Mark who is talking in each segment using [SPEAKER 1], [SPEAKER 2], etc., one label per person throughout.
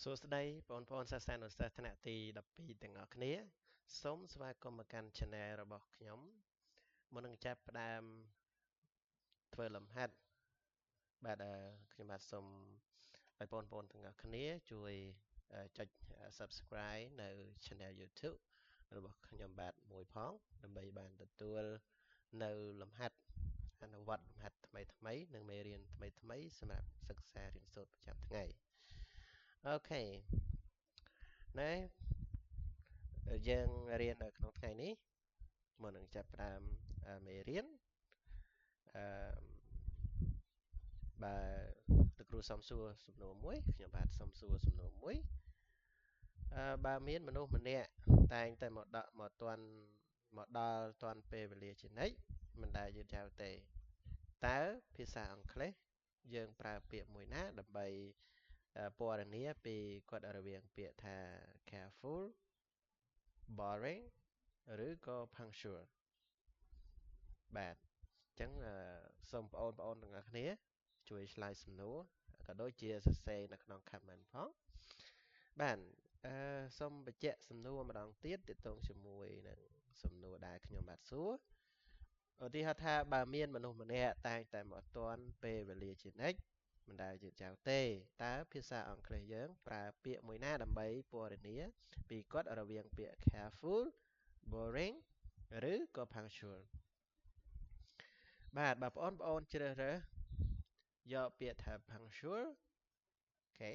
[SPEAKER 1] សួស្តីបងប្អូនសិស្សសាស្ត្រនុសិស្សថ្នាក់ទី12ទាំងអស់គ្នាសូមស្វាគមន៍មកកាន់ Channel របស់ខ្ញុំមុននឹងចាប់ផ្ដើមធ្វើលំហាត់បាទខ្ញុំបាទសូមឲ្យបងប្អូនទាំងអស់គ្នាជួយចុច Subscribe នៅ Channel YouTube របស់ខ្ញុំបាទមួយផងដើម្បីបានទទួលនៅលំហាត់អនុវត្តលំហាត់ថ្មីៗនិងមេរៀនថ្មីៗសម្រាប់សិក្សារៀនសូត្រប្រចាំថ្ងៃអូខេណែយើងរៀននៅក្នុងថ្ងៃនេះមុននឹងចាប់ផ្ដើមមេរៀនអឺបើលោកគ្រូសុំសួរសំណួរមួយខ្ញុំបាទសុំសួរសំណួរមួយបើមានមនុស្សម្នាក់តែងតែមកដល់តាន់ពេលវេលាជានិច្ចមិនដែលយឺតយ៉ាវទេតើភាសាអង់គ្លេសយើងប្រើពាក្យមួយណាដើម្បីពណ៌នាពីគាត់រវាងពាក្យថា careful boring ឬក៏ punctual បាទអញ្ចឹងសូមបងប្អូនទាំងអស់គ្នាជួយឆ្លើយសំណួរក៏ដូចជាសរសេរនៅក្នុង comment ផងបាទសូមបញ្ជាក់សំណួរម្ដងទៀតទាក់ទងជាមួយនឹងសំណួរដែលខ្ញុំបាទសួរឧទាហរណ៍ថាបើមានមនុស្សម្នាក់តែងតែមកទាន់ពេលវេលាជានិច្ចមិនដែលយឺតយ៉ាវទេតើភាសាអង់គ្លេសយើងប្រើពាក្យមួយណាដើម្បីពណ៌នាពីគាត់រវាងពាក្យ careful boring ឬក៏ punctual បាទបើបងប្អូនជ្រើសរើសយកពាក្យថា punctual អូខេ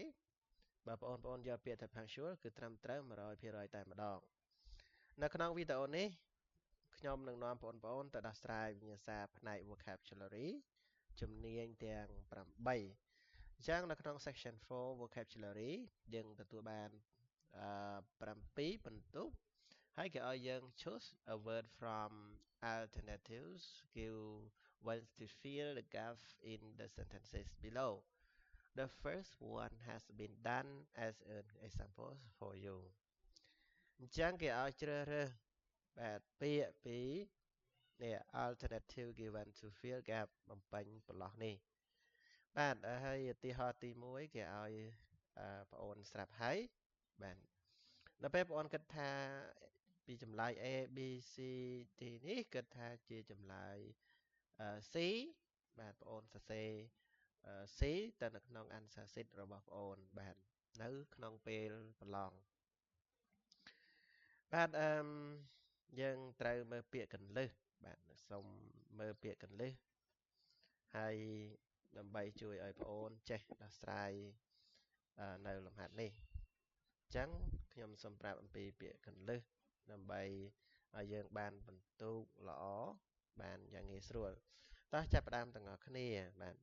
[SPEAKER 1] បើបងប្អូនយកពាក្យថា punctual គឺត្រឹមត្រូវ 100% តែម្ដងនៅក្នុងវីដេអូនេះខ្ញុំនឹងនាំបងប្អូនទៅដោះស្រាយវិញ្ញាសាផ្នែក vocabulary ជំនាញទាំង8អញ្ចឹងនៅក្នុង section 4 vocabulary យើងទទួលបាន7បន្ទុកហើយគេឲ្យយើង choose a word from alternatives give ones to fill the gap in the sentences below. The first one has been done as an example for you. អញ្ចឹងគេឲ្យជ្រើសរើសបាទពាក្យពីនេះ alternative given to fill gap បំពេញប្រឡោះនេះបាទហើយឧទាហរណ៍ទី1គេឲ្យបងអូនស្រាប់ហើយបាទដល់ពេលបងអូនគិតថាពីចម្លើយ A B C D នេះគិតថាជាចម្លើយC បាទបងអូនសរសេរC ទៅនៅក្នុង answer sheet របស់បងអូនបាទនៅក្នុងពេលប្រឡងបាទយើងត្រូវមើលពាក្យកន្លឹះបាទសូមមើលពាក្យកន្លឹះហើយដើម្បីជួយឲ្យបងអូនចេះដោះស្រាយនៅលំហាត់នេះអញ្ចឹងខ្ញុំសូមប្រាប់អំពីពាក្យកន្លឹះដើម្បីឲ្យយើងបានបន្ទុកល្អបានយ៉ាងងាយស្រួលតោះចាប់ផ្ដើមទាំងអស់គ្នាបាទ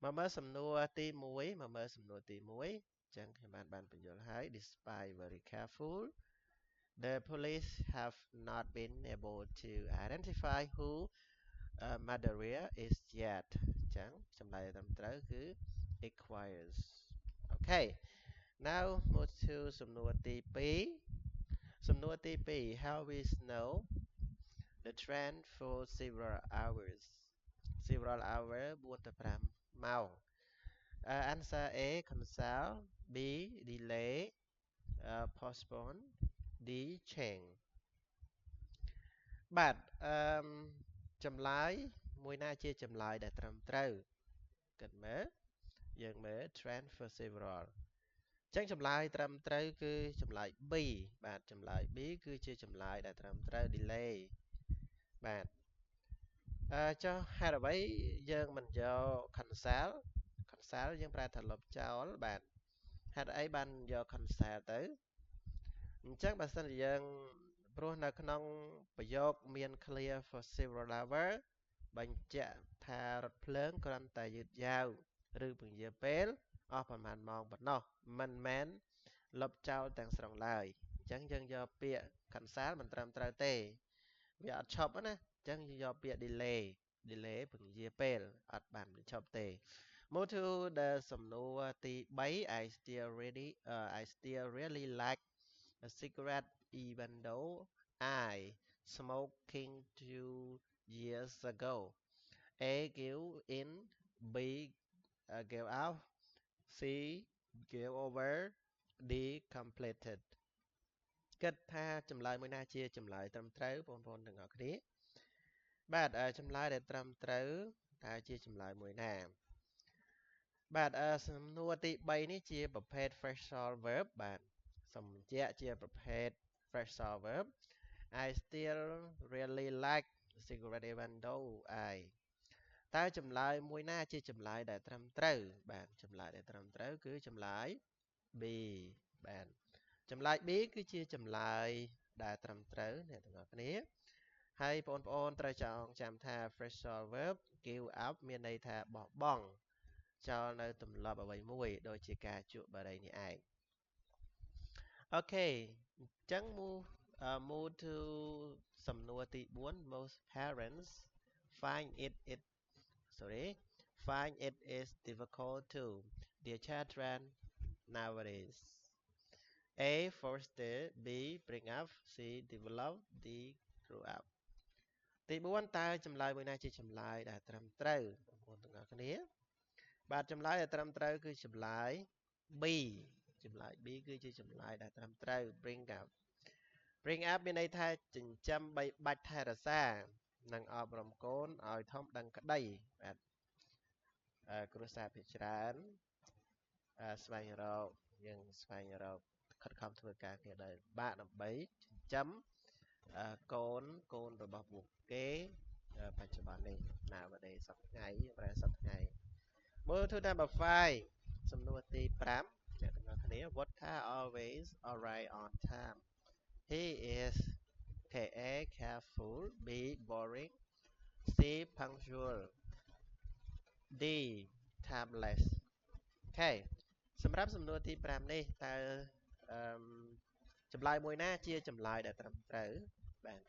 [SPEAKER 1] មកមើលសំណួរទី1មកមើលសំណួរទី1អញ្ចឹងខ្ញុំបានបញ្យល់ហើយ despite very careful the police have not been able to identify who murderer is yet អញ្ចឹងចម្លើយត្រឹមត្រូវគឺ requires okay now move to សំណួរទី2សំណួរទី2 how we know the trend for several hours several hour 4ទៅ5ម៉ោងanswer A cancel B delay postpone D change បាទចម្លើយមួយណាជាចម្លើយដែលត្រឹមត្រូវគិតមើលយើងមើល trend for several អញ្ចឹងចម្លើយត្រឹមត្រូវគឺចម្លើយ B បាទចម្លើយ B គឺជាចម្លើយដែលត្រឹមត្រូវ delay បាទចុះហេតុអ្វីយើងមិនយក cancel cancel យើងប្រែថាលុបចោលបាទហេតុអីបានយក cancel ទៅអញ្ចឹងបើសិនជាយើងព្រោះនៅក្នុងប្រយោគមាន clear for several hour បញ្ជាក់ថារថភ្លើងគ្រាន់តែយឺតយ៉ាវឬពន្យាពេលអស់ប្រហែលម៉ោងប៉ុណ្ណោះមិនមែនលុបចោលទាំងស្រុងឡើយអញ្ចឹងយើងយកពាក្យ cancel មិនត្រឹមត្រូវទេវាអត់ឈប់ណាអញ្ចឹងយើងយកពាក្យ delay delay ពន្យាពេលអត់បានបញ្ឈប់ទេ Move to the សំណួរទី3 I still really like a cigarette even though I smoking 2 years ago A give in B give out C give over D completed គិតថាចម្លើយមួយណាជាចម្លើយត្រឹមត្រូវបងប្អូនទាំងអស់គ្នាបាទចម្លើយដែលត្រឹមត្រូវតើជាចម្លើយមួយណាបាទសំណួរទី3នេះជាប្រភេទ phrasal verb បាទសំជាក់ជាប្រភេទ phrasal verb I still really like cigarette even though I តើចម្លើយមួយណាជាចម្លើយដែលត្រឹមត្រូវបាទចម្លើយដែលត្រឹមត្រូវគឺចម្លើយ B បាទចម្លើយ B គឺជាចម្លើយដែលត្រឹមត្រូវអ្នកទាំងអស់គ្នាហើយបងប្អូនត្រូវចងចាំថា phrasal verb give up មានន័យថាបោះបង់ចោលនៅទម្លាប់អ្វីមួយដូចជាការជក់បារីនេះឯងអូខេអញ្ចឹង move to សំណួរទី4 most parents find it sorry find it is difficult to their children nowadays A foster B bring up C develop D grow up ទី4តើចម្លើយមួយណាជាចម្លើយដែលត្រឹមត្រូវបងប្អូនទាំងអស់គ្នាបាទចម្លើយដែលត្រឹមត្រូវគឺចម្លើយ B ចម្លើយ B គឺជាចម្លើយដែលត្រឹមត្រូវ bring up មានន័យថាចិញ្ចឹមបីបាច់ថែរក្សានិងអប់រំកូនឲ្យធំដឹងក្តីបាទគ្រួសារភាគច្រើនស្វែងរកយើងស្វែងរកខិតខំធ្វើការគ្នាដោយបាក់ដើម្បីចិញ្ចឹមកូនរបស់ពួកគេបច្ចុប្បន្ននេះ nowadays សប្តាហ៍ថ្ងៃប្រហែលសប្តាហ៍ Move to number 5សំណួរទី5អ្នកទាំងអស់គ្នា Water always arrive on time He is A careful B boring C punctual D timeless អូខេសម្រាប់សំណួរទី5នេះតើចម្លើយមួយណាជាចម្លើយដែលត្រឹមត្រូវបាទ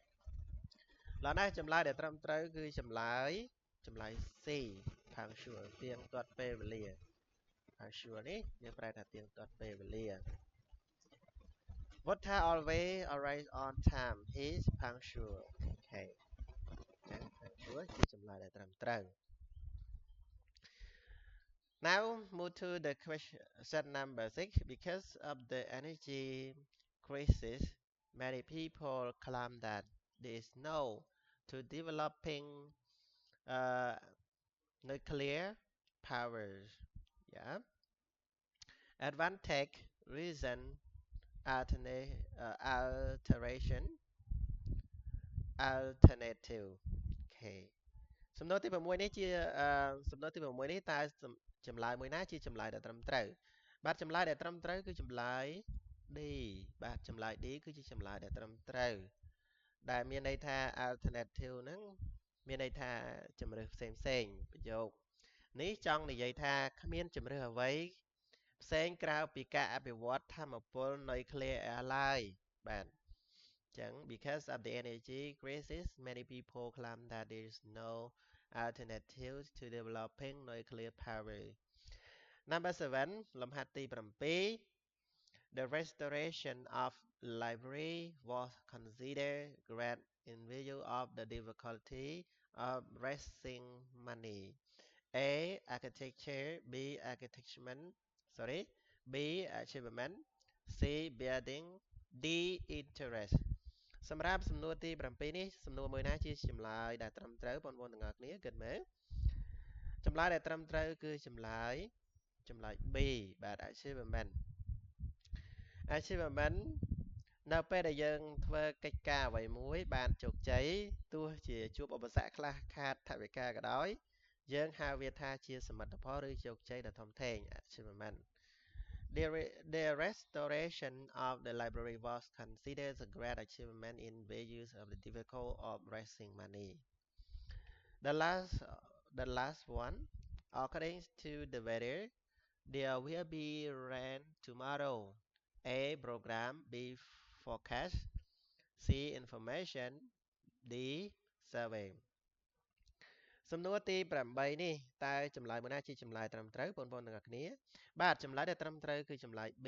[SPEAKER 1] ឡើយណាចម្លើយដែលត្រឹមត្រូវគឺចម្លើយ C punctual ទៀងទាត់ពេលវេលា punctual នេះយើងប្រែថាទៀងទាត់ពេលវេលា Water always arrives on time he's punctual អូខេចឹង punctual ជាចម្លើយដែលត្រឹមត្រូវ Now move to the question number 6 because of the energy crisis many people claim that there is no to developing nuclear powers yeah advantage reason alteration alternative អូខេសំណួរទី6នេះជាសំណួរទី6នេះតើចម្លើយមួយណាជាចម្លើយដែលត្រឹមត្រូវបាទចម្លើយដែលត្រឹមត្រូវគឺចម្លើយ D បាទចម្លើយ D គឺជាចម្លើយដែលត្រឹមត្រូវដែលមានន័យថា alternative ហ្នឹងមានន័យថាជំរើសផ្សេងប្រយោគនេះចង់និយាយថាគ្មានជំរើសអ្វីផ្សេងក្រៅពីការអភិវឌ្ឍថាមពល nuclear ឡើយបាទចឹង because of the energy crisis many people claim that there is no alternative to developing nuclear power number 7 លំហាត់ទី7 the restoration of library was considered great in view of the difficulty of raising money A architecture B architecture sorry B achievement C building D interest សម្រាប់សំណួរទី7នេះសំណួរមួយណាជាចម្លើយដែលត្រឹមត្រូវបងប្អូនទាំងអស់គ្នាគិតមើលចម្លើយដែលត្រឹមត្រូវគឺចម្លើយ B បាទ achievement នៅពេលដែលយើងធ្វើកិច្ចការអ្វីមួយបានជោគជ័យទោះជាជួបឧបសគ្គខ្លះខាតថវិកាក៏ដោយយើងហៅវាថាជាសមិទ្ធផលឬជោគជ័យដ៏ធំធេង achievement The restoration of the library was considered a great achievement in view of the difficulty of raising money. The last one, according to the weather, there will be rain tomorrow. A program, B forecast, C information, D survey. សំណួរទី8នេះតើចម្លើយមួយណាជាចម្លើយត្រឹមត្រូវបងប្អូនទាំងអស់គ្នាបាទចម្លើយដែលត្រឹមត្រូវគឺចម្លើយ B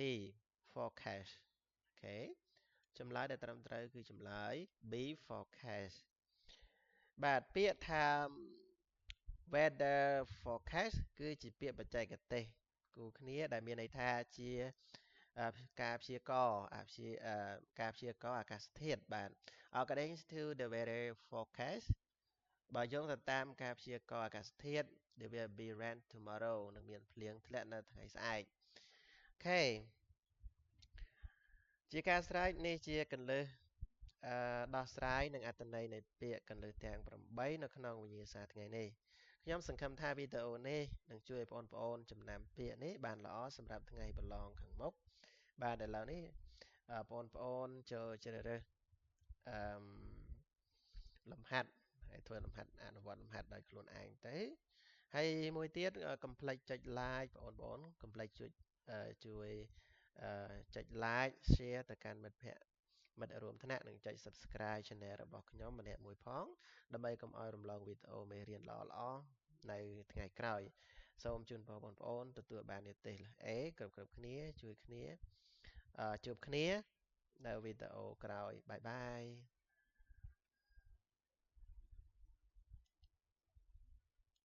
[SPEAKER 1] forecast អូខេចម្លើយដែលត្រឹមត្រូវគឺចម្លើយ B forecast បាទពាក្យថា weather forecast គឺជាពាក្យបច្ចេកទេសគូគ្នាដែលមានន័យថាជា ការព្យាករណ៍ការព្យាករណ៍អាកាសធាតុបាទ according to the weather forecast បើយោងទៅតាមការព្យាករណ៍អាកាសធាតុ there will be rain tomorrow នឹងមានភ្លៀងធ្លាក់នៅថ្ងៃស្អែកអូខេជាការស្រេចនេះជាកលឹះដោះស្រាយនឹងអត្ថន័យនៃពាក្យកលឹះទាំង8នៅក្នុងវិញ្ញាសាថ្ងៃនេះខ្ញុំសង្ឃឹមថាវីដេអូនេះនឹងជួយឲ្យបងប្អូនចំណាំពាក្យនេះបានល្អសម្រាប់ថ្ងៃប្រឡងខាងមុខបាទឥឡូវនេះបងប្អូនចូលជ្រើសរើសអឺលំហាត់ហើយធ្វើលំហាត់អនុវត្តលំហាត់ដោយខ្លួនឯងទៅហើយមួយទៀតកុំភ្លេចចុច like បងប្អូនកុំភ្លេចជួយចុច like share ទៅកាន់មិត្តភ័ក្តិមិត្តរួមថ្នាក់និងចុច subscribe channel របស់ខ្ញុំម្នាក់មួយផងដើម្បីកុំឲ្យរំលងវីដេអូមេរៀនល្អៗនៅថ្ងៃក្រោយសូមជូនពរបងប្អូនទទួលបាននិទេស A គ្រប់គ្នាជួយគ្នាជួបគ្នានៅវីដេអូក្រោយបាយបាយ